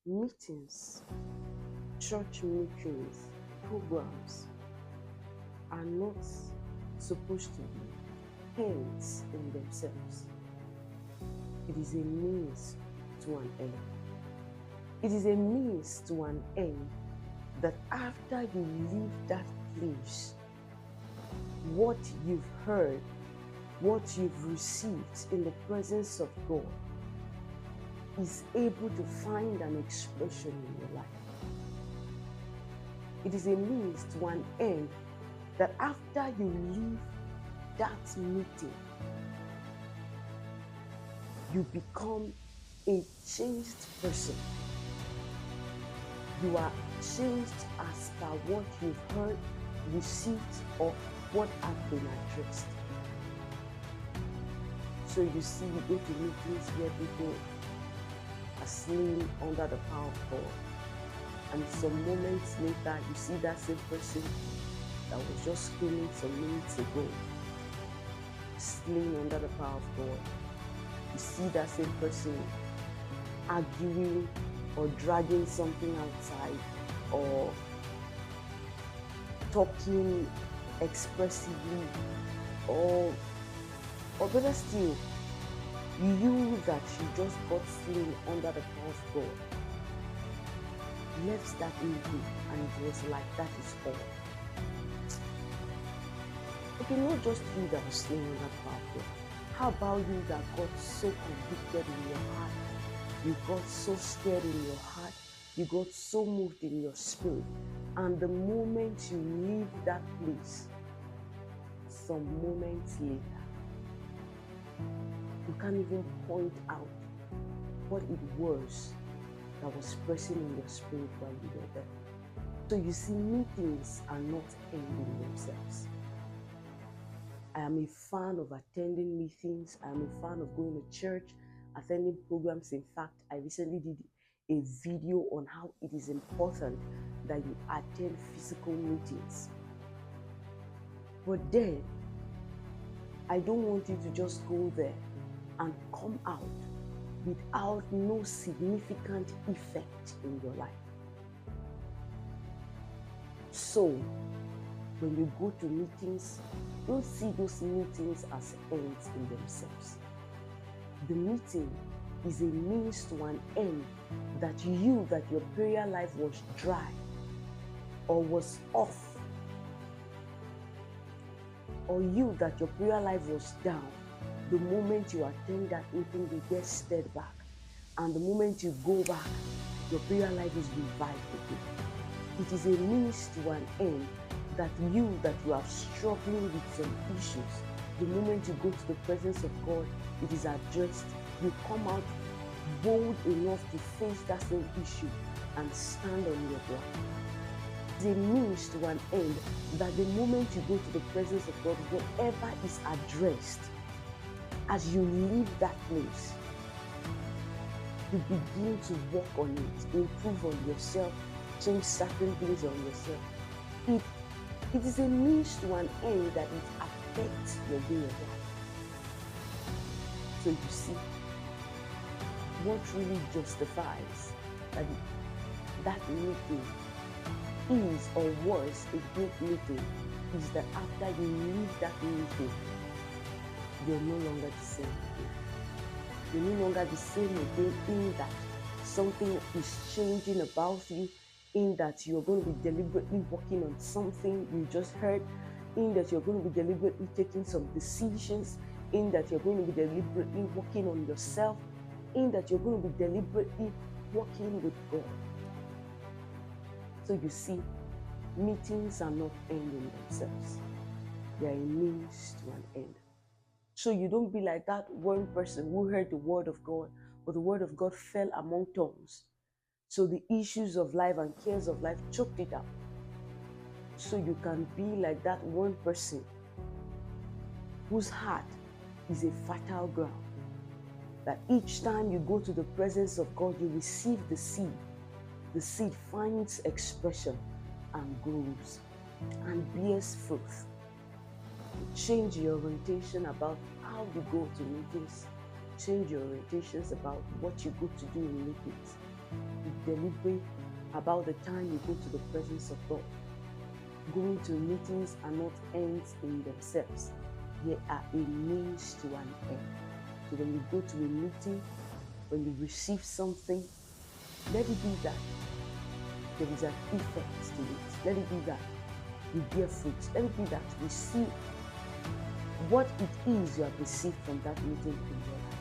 Meetings, church meetings, programs are not supposed to be ends in themselves. It is a means to an end. It is a means to an end that after you leave that place, what you've heard, what you've received in the presence of God is able to find an expression in your life. It is a means to an end that after you leave that meeting, you become a changed person. You are changed as per what you've heard, received, or what have been addressed. So you see, you go to meetings where people are slain under the power of God. And some moments later, you see that same person that was just screaming some minutes ago, slain under the power of God. You see that same person arguing or dragging something outside or talking expressively, or better still, you that you just got slain under the power of God left that meeting and it was like that is all. Okay, not just you that was slain under the power of God. How about you that got so convicted in your heart? You got so scared in your heart. You got so moved in your spirit. And the moment you leave that place, some moments later, you can't even point out what it was that was pressing in your spirit while you were there. So you see, meetings are not ending themselves. I am a fan of attending meetings. I am a fan of going to church, attending programs. In fact, I recently did a video on how it is important that you attend physical meetings. But then, I don't want you to just go there and come out without no significant effect in your life. So, when you go to meetings, don't see those meetings as ends in themselves. The meeting is a means to an end that your prayer life was dry or was off, or you that your prayer life was down. The moment you attend that meeting, you get stirred back. And the moment you go back, your prayer life is revived again. It is a means to an end that you are struggling with some issues. The moment you go to the presence of God, it is addressed. You come out bold enough to face that same issue and stand on your ground. It's a means to an end that the moment you go to the presence of God, whatever is addressed, as you leave that place, you begin to work on it, improve on yourself, change certain things on yourself. It is a means to an end that it affects your way of life. So you see, what really justifies that meeting is or was a great meeting is that after you leave that meeting, you're no longer the same again. You're no longer the same again in that something is changing about you, in that you're going to be deliberately working on something you just heard, in that you're going to be deliberately taking some decisions, in that you're going to be deliberately working on yourself, in that you're going to be deliberately working with God. So you see, meetings are not ending themselves. They are a means to an end. So you don't be like that one person who heard the word of God, but the word of God fell among thorns. So the issues of life and cares of life choked it out. So you can be like that one person whose heart is a fertile ground. That each time you go to the presence of God, you receive the seed. The seed finds expression and grows and bears fruit. Change your orientation about how you go to meetings. Change your orientations about what you go to do in meetings. Be deliberate about the time you go to the presence of God. Going to meetings are not ends in themselves. They are a means to an end. So when you go to a meeting, when you receive something, let it be that there is an effect to it. Let it be that you bear fruit. Let it be that you see what it is you have received from that meeting in your life.